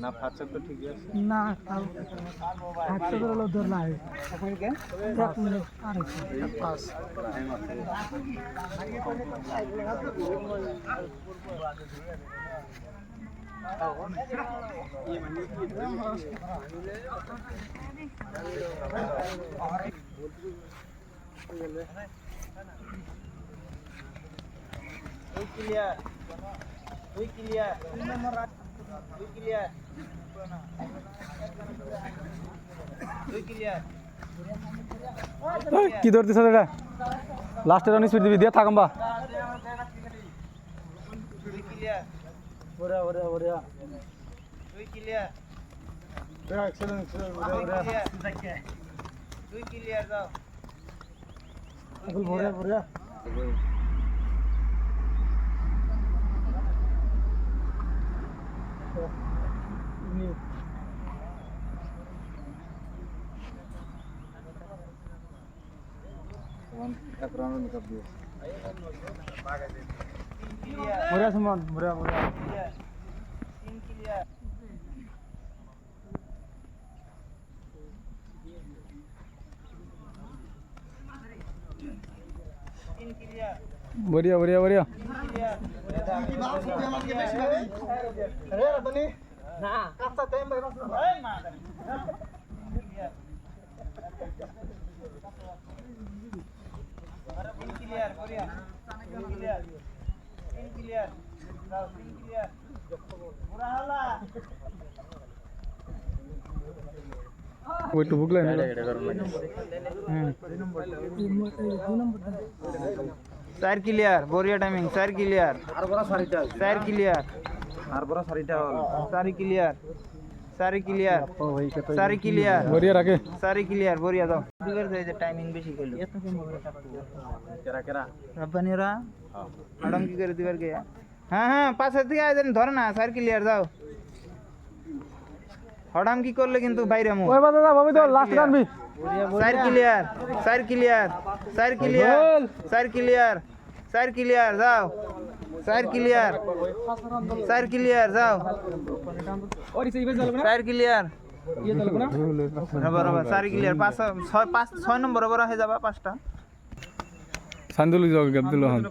না ফাঁচা তো ঠিক আছে না ফাঁচা করে লোক ধরলা হয় এখন কে 1 মিনিট আর পাস কি ধরতেছ এটা লাস্টের রান স্পিড দিবি দিয়ে থাকবা ওরে ওরে ওরে দুই ক্লিয়ার এক্সেলেন্ট দুই ক্লিয়ার দাও ওরে ওরে Murah semua, murah. তিন ক্লিয়ার তিন ক্লিয়ার बढ़िया बढ़िया बढ़िया वो तो भूख लगे चार क्लियर बोरिया टाइमिंग चार क्लियर चार क्लियर सारी क्लियर सारी क्लियर सारी क्लियर बढ़िया रखे सारी क्लियर बोरिया दाও बिगर दे टाइमिंग বেশি খেলো রব্বানিরা ম্যাডাম কি করে দিবার কে হ্যাঁ হ্যাঁ পাশে থেকে আইদেন ধরে না সার ক্লিয়ার দাও হড়াম কি করলে কিন্তু বাইরে মু ওই বাদা ভাবি তো লাস্ট রান বি সার ক্লিয়ার সার ক্লিয়ার সার ক্লিয়ার সার ক্লিয়ার সার ক্লিয়ার যাও সার ক্লিয়ার সার ক্লিয়ার যাও সার ক্লিয়ার বরাবর সার ক্লিয়ার 6 নম্বর বরাবর হয়ে যাবে পাঁচটা সান্দুল যাও আব্দুল রহমান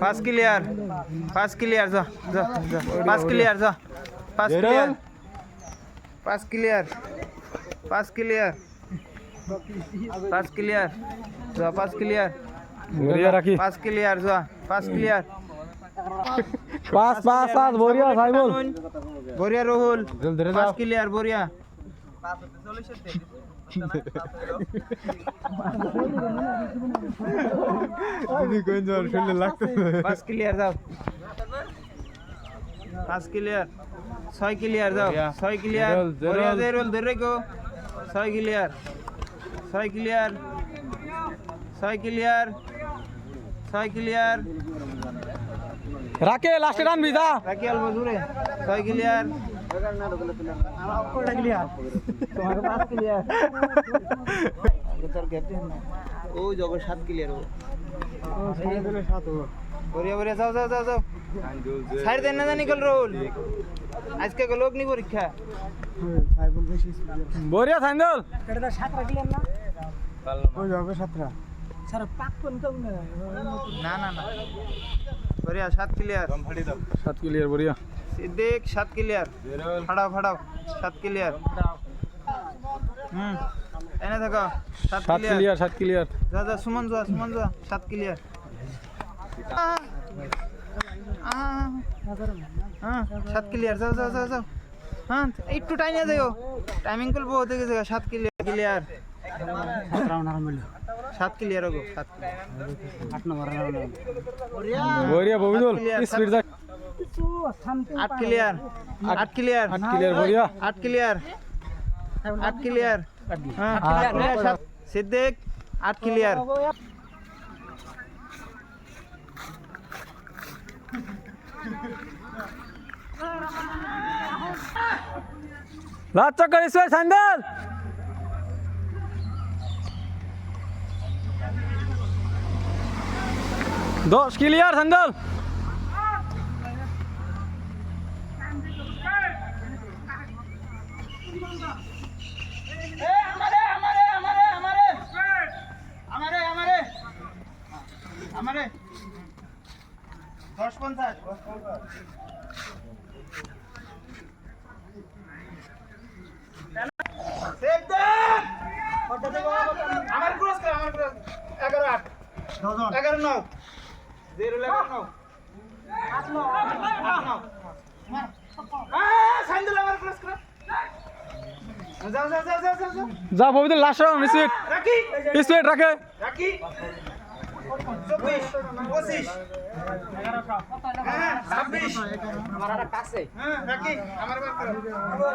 पास क्लियर जा जा जा पास क्लियर जा पास क्लियर पास क्लियर पास क्लियर पास क्लियर जा पास क्लियर बढ़िया रखी पास क्लियर जा पास क्लियर पास पास पास बढ़िया साइबुल बोरिया रोहुल जल्दी रे पास क्लियर बोरिया पास क्लियर जाओ पास क्लियर 6 क्लियर जाओ 6 क्लियर बोरिया दे रोल दे रे को 6 क्लियर 6 क्लियर 6 क्लियर 6 क्लियर राके लास्ट रान भी था राके अल्बो दूरे 6 क्लियर कोड़ा क्लियर तुम्हारे पास क्लियर তোর ক্যাপ্টেন না ও জগর 7 ক্লিয়ার ও সাড়ে দিলে 7 हो बोरिया बोरिया जाओ जाओ जाओ जाओ साइड देना ना निकल रोल आज के लोग नहीं परीक्षा সাইবুল বেশি बढ़िया साइंदल এটা 7 রাখলেন না ওই যাবে 7টা স্যার পাক কোন কোন ना ना ना बोरिया 7 क्लियर 7 क्लियर बढ़िया सिद्दीक 7 क्लियर फड़ाओ फड़ाओ 7 क्लियर एने देखो 7 7 क्लियर क्लियर 7 क्लियर जा जा सुमन जा 7 क्लियर हाँ 7 क्लियर जाओ जाओ जाओ जाओ हाँ একটু টাইম দেও টাইমিং কল বহুত হয়ে গেছে 7 क्लियर 17 রাউন্ড মিল 7 क्लियर हो 7 8 নম্বর রাউন্ড बढ़िया बबीदुल स्पीड जा 8 क्लियर 8 क्लियर 8 क्लियर बढ़िया 8 क्लियर 8 क्लियर हाँ सिद्दीक 8 क्लियर লাস্ট চক্কর স্পিড স্যান্ডেল 10 ক্লিয়ার স্যান্ডেল আমারে 10-50 আমার ক্রস কর আমার ক্রস 11-8 11-9 0-11-9 8-9 সাইন্ডল আমার ক্রস কর যাও যাও যাও যাও যাও যা ববিদের লাস্ট রাউন্ড স্পিড রাখি স্পিড রাখে রাখি 24 25 হ্যাঁ 26 আমার কাছে হ্যাঁ রাখি আমার বার করো